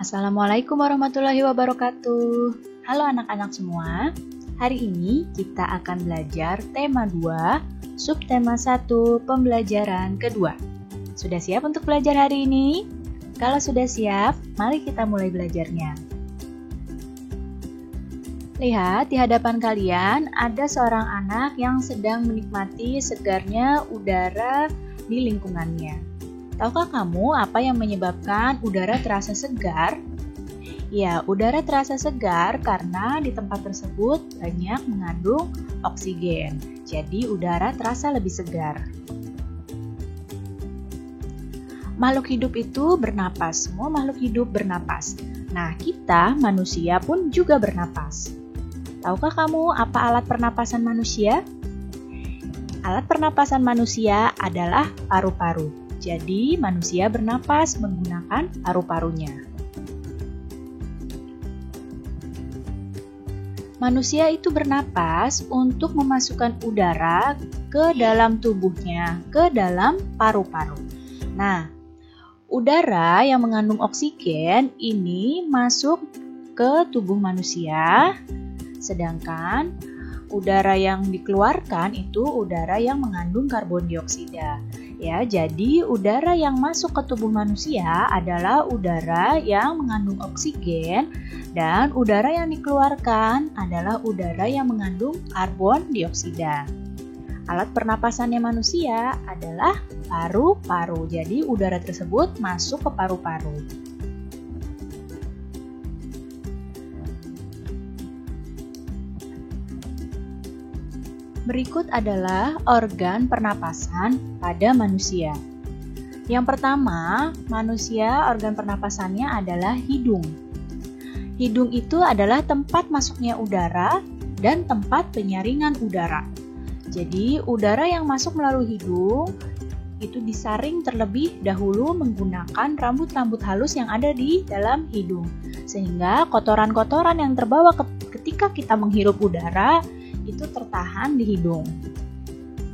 Assalamualaikum warahmatullahi wabarakatuh. Halo anak-anak semua. Hari ini kita akan belajar tema 2, subtema 1, pembelajaran kedua. Sudah siap untuk belajar hari ini? Kalau sudah siap, mari kita mulai belajarnya. Lihat di hadapan kalian ada seorang anak yang sedang menikmati segarnya udara di lingkungannya. Tahukah kamu apa yang menyebabkan udara terasa segar? Ya, udara terasa segar karena di tempat tersebut banyak mengandung oksigen. Jadi udara terasa lebih segar. Makhluk hidup itu bernapas. Semua makhluk hidup bernapas. Nah, kita manusia pun juga bernapas. Tahukah kamu apa alat pernapasan manusia? Alat pernapasan manusia adalah paru-paru. Jadi, manusia bernapas menggunakan paru-parunya. Manusia itu bernapas untuk memasukkan udara ke dalam tubuhnya, ke dalam paru-paru. Nah, udara yang mengandung oksigen ini masuk ke tubuh manusia, sedangkan udara yang dikeluarkan itu udara yang mengandung karbon dioksida. Ya, jadi udara yang masuk ke tubuh manusia adalah udara yang mengandung oksigen dan udara yang dikeluarkan adalah udara yang mengandung karbon dioksida. Alat pernapasannya manusia adalah paru-paru. Jadi udara tersebut masuk ke paru-paru. Berikut adalah organ pernapasan pada manusia. Yang pertama, manusia organ pernapasannya adalah hidung. Hidung itu adalah tempat masuknya udara dan tempat penyaringan udara. Jadi, udara yang masuk melalui hidung itu disaring terlebih dahulu menggunakan rambut-rambut halus yang ada di dalam hidung. Sehingga kotoran-kotoran yang terbawa ketika kita menghirup udara itu tertahan di hidung.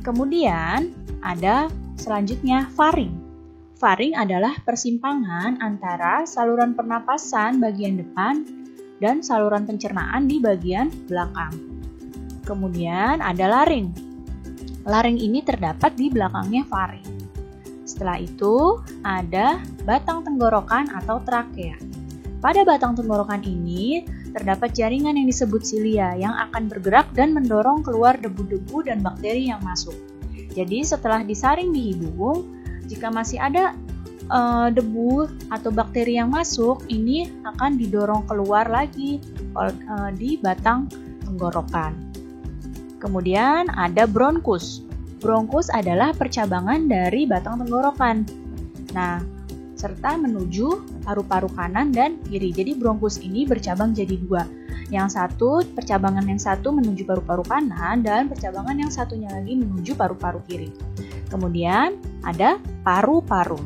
Kemudian ada selanjutnya faring. Faring adalah persimpangan antara saluran pernapasan bagian depan dan saluran pencernaan di bagian belakang. Kemudian ada laring. Laring ini terdapat di belakangnya faring. Setelah itu ada batang tenggorokan atau trakea. Pada batang tenggorokan ini terdapat jaringan yang disebut silia yang akan bergerak dan mendorong keluar debu-debu dan bakteri yang masuk. Jadi setelah disaring di hidung, jika masih ada debu atau bakteri yang masuk, ini akan didorong keluar lagi di batang tenggorokan. Kemudian ada bronkus. Bronkus adalah percabangan dari batang tenggorokan. Nah, serta menuju paru-paru kanan dan kiri. Jadi bronkus ini bercabang jadi dua. Percabangan yang satu menuju paru-paru kanan dan percabangan yang satunya lagi menuju paru-paru kiri. Kemudian ada paru-paru.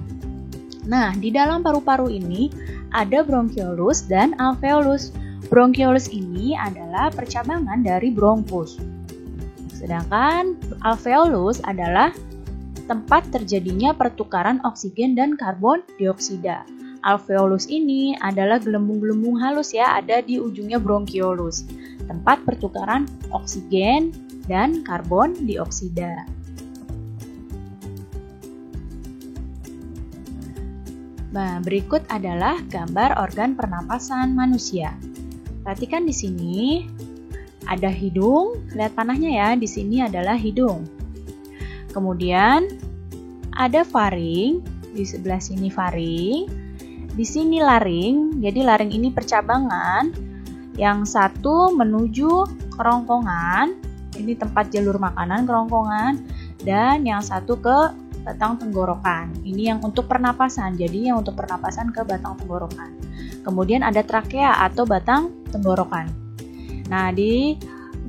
Nah, di dalam paru-paru ini ada bronkiolus dan alveolus. Bronkiolus ini adalah percabangan dari bronkus. Sedangkan alveolus adalah tempat terjadinya pertukaran oksigen dan karbon dioksida. Alveolus ini adalah gelembung-gelembung halus ya, ada di ujungnya bronkiolus, tempat pertukaran oksigen dan karbon dioksida. Nah, berikut adalah gambar organ pernapasan manusia. Perhatikan di sini ada hidung, lihat panahnya ya, di sini adalah hidung. Kemudian ada faring, di sebelah sini faring, di sini laring. Jadi laring ini percabangan, yang satu menuju kerongkongan, ini tempat jalur makanan kerongkongan, dan yang satu ke batang tenggorokan. Ini yang untuk pernapasan, jadi yang untuk pernapasan ke batang tenggorokan. Kemudian ada trakea atau batang tenggorokan. Nah, di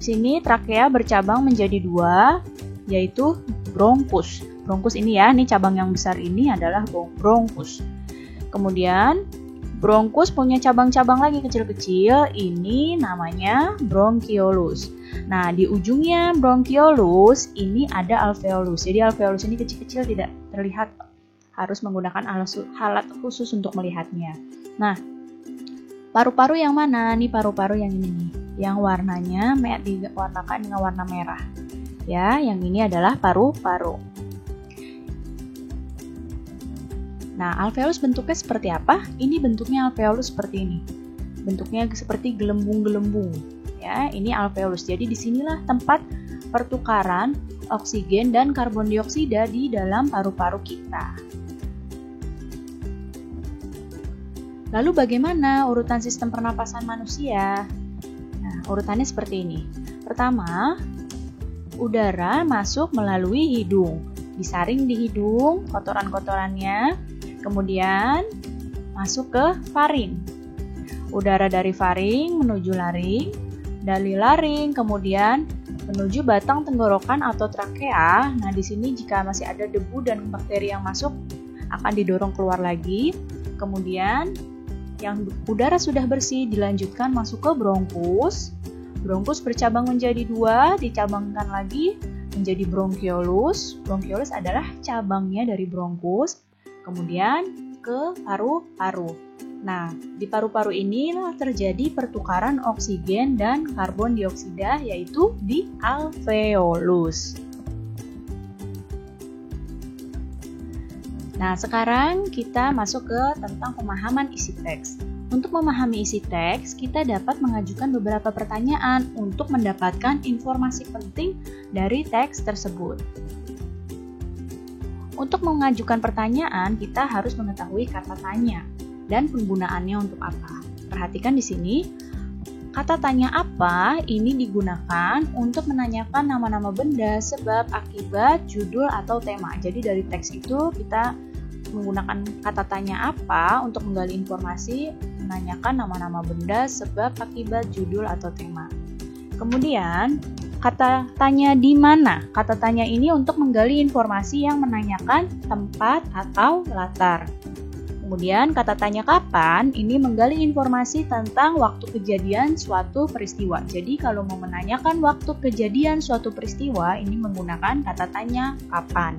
sini trakea bercabang menjadi dua, yaitu bronkus. Bronkus ini ya, ini cabang yang besar ini adalah bronkus. Kemudian bronkus punya cabang-cabang lagi kecil-kecil, ini namanya bronkiolus. Nah, di ujungnya bronkiolus ini ada alveolus. Jadi alveolus ini kecil-kecil, tidak terlihat, harus menggunakan alat khusus untuk melihatnya. Nah, Paru-paru yang mana? Nih paru-paru yang ini nih, yang warnanya diwarnakan dengan warna merah. Ya, yang ini adalah paru-paru. Nah, alveolus bentuknya seperti apa? Ini bentuknya alveolus seperti ini. Bentuknya seperti gelembung-gelembung. Ya, ini alveolus. Jadi disinilah tempat pertukaran oksigen dan karbon dioksida di dalam paru-paru kita. Lalu bagaimana urutan sistem pernapasan manusia? Nah, urutannya seperti ini. Pertama, udara masuk melalui hidung. Disaring di hidung, kotoran-kotorannya. Kemudian masuk ke faring. Udara dari faring menuju laring. Dari laring kemudian menuju batang tenggorokan atau trakea. Nah, di sini jika masih ada debu dan bakteri yang masuk akan didorong keluar lagi. Kemudian yang udara sudah bersih dilanjutkan masuk ke bronkus. Bronkus bercabang menjadi 2, dicabangkan lagi menjadi bronkiolus. Bronkiolus adalah cabangnya dari bronkus. Kemudian ke paru-paru. Nah, di paru-paru inilah terjadi pertukaran oksigen dan karbon dioksida, yaitu di alveolus. Nah, sekarang kita masuk ke tentang pemahaman isi teks. Untuk memahami isi teks, kita dapat mengajukan beberapa pertanyaan untuk mendapatkan informasi penting dari teks tersebut. Untuk mengajukan pertanyaan, kita harus mengetahui kata tanya dan penggunaannya untuk apa. Perhatikan di sini, kata tanya apa ini digunakan untuk menanyakan nama-nama benda, sebab, akibat, judul, atau tema. Jadi dari teks itu kita menggunakan kata tanya apa untuk menggali informasi, menanyakan nama-nama benda, sebab, akibat, judul, atau tema. Kemudian, kata tanya di mana? Kata tanya ini untuk menggali informasi yang menanyakan tempat atau latar. Kemudian kata tanya kapan ini menggali informasi tentang waktu kejadian suatu peristiwa. Jadi kalau mau menanyakan waktu kejadian suatu peristiwa ini menggunakan kata tanya kapan.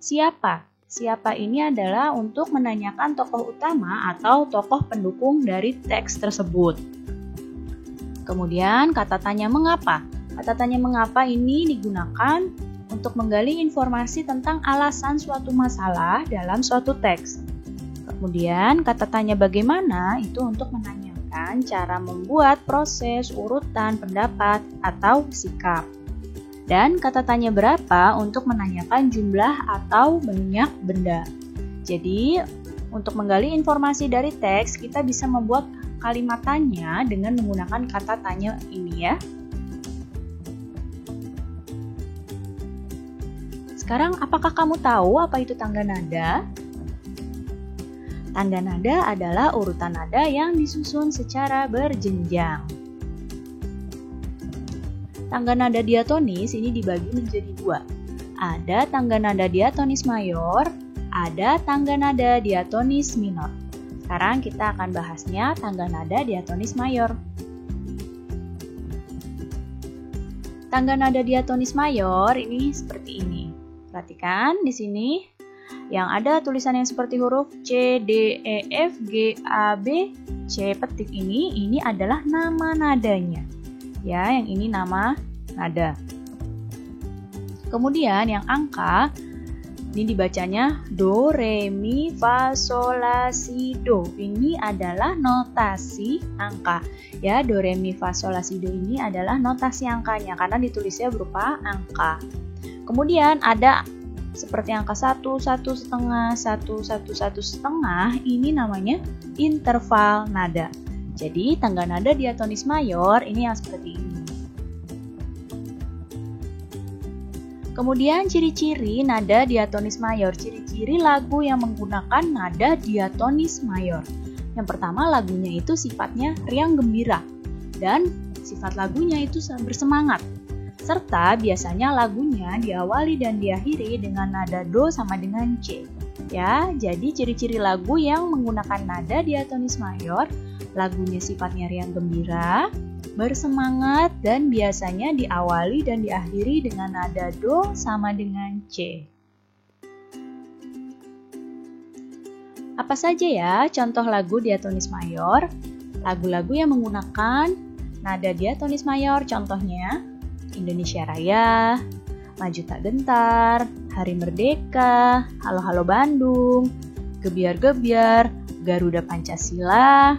Siapa? Siapa ini adalah untuk menanyakan tokoh utama atau tokoh pendukung dari teks tersebut. Kemudian kata tanya mengapa? Kata tanya mengapa ini digunakan untuk menggali informasi tentang alasan suatu masalah dalam suatu teks. Kemudian kata tanya bagaimana itu untuk menanyakan cara membuat proses, urutan, pendapat, atau sikap. Dan kata tanya berapa untuk menanyakan jumlah atau banyak benda. Jadi untuk menggali informasi dari teks kita bisa membuat kalimat tanya dengan menggunakan kata tanya ini ya. Sekarang apakah kamu tahu apa itu tangga nada? Tangga nada adalah urutan nada yang disusun secara berjenjang. Tangga nada diatonis ini dibagi menjadi 2. Ada tangga nada diatonis mayor, ada tangga nada diatonis minor. Sekarang kita akan bahasnya tangga nada diatonis mayor. Tangga nada diatonis mayor ini seperti ini. Perhatikan di sini. Yang ada tulisan yang seperti huruf C, D, E, F, G, A, B, C petik ini adalah nama nadanya. Ya, yang ini nama nada. Kemudian yang angka, ini dibacanya Do, Re, Mi, Fa, Sol, La, Si, Do. Ini adalah notasi angka. Ya, Do, Re, Mi, Fa, Sol, La, Si, Do ini adalah notasi angkanya karena ditulisnya berupa angka. Kemudian ada seperti angka 1, 1,5, 1, 1, 1,5, ini namanya interval nada. Jadi tangga nada diatonis mayor ini yang seperti ini. Kemudian ciri-ciri nada diatonis mayor, ciri-ciri lagu yang menggunakan nada diatonis mayor. Yang pertama, lagunya itu sifatnya riang gembira dan sifat lagunya itu bersemangat. Serta biasanya lagunya diawali dan diakhiri dengan nada do sama dengan C. Ya, jadi ciri-ciri lagu yang menggunakan nada diatonis mayor, lagunya sifatnya riang gembira, bersemangat, dan biasanya diawali dan diakhiri dengan nada do sama dengan C. Apa saja ya contoh lagu diatonis mayor? Lagu-lagu yang menggunakan nada diatonis mayor contohnya Indonesia Raya, Maju Tak Gentar, Hari Merdeka, Halo Halo Bandung, Gebiar-Gebiar, Garuda Pancasila,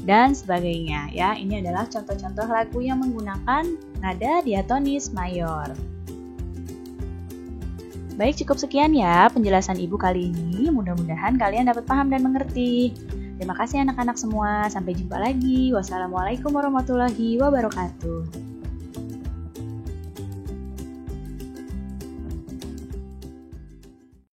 dan sebagainya ya. Ini adalah contoh-contoh lagu yang menggunakan nada diatonis mayor. Baik, cukup sekian ya penjelasan Ibu kali ini. Mudah-mudahan kalian dapat paham dan mengerti. Terima kasih anak-anak semua. Sampai jumpa lagi. Wassalamualaikum warahmatullahi wabarakatuh.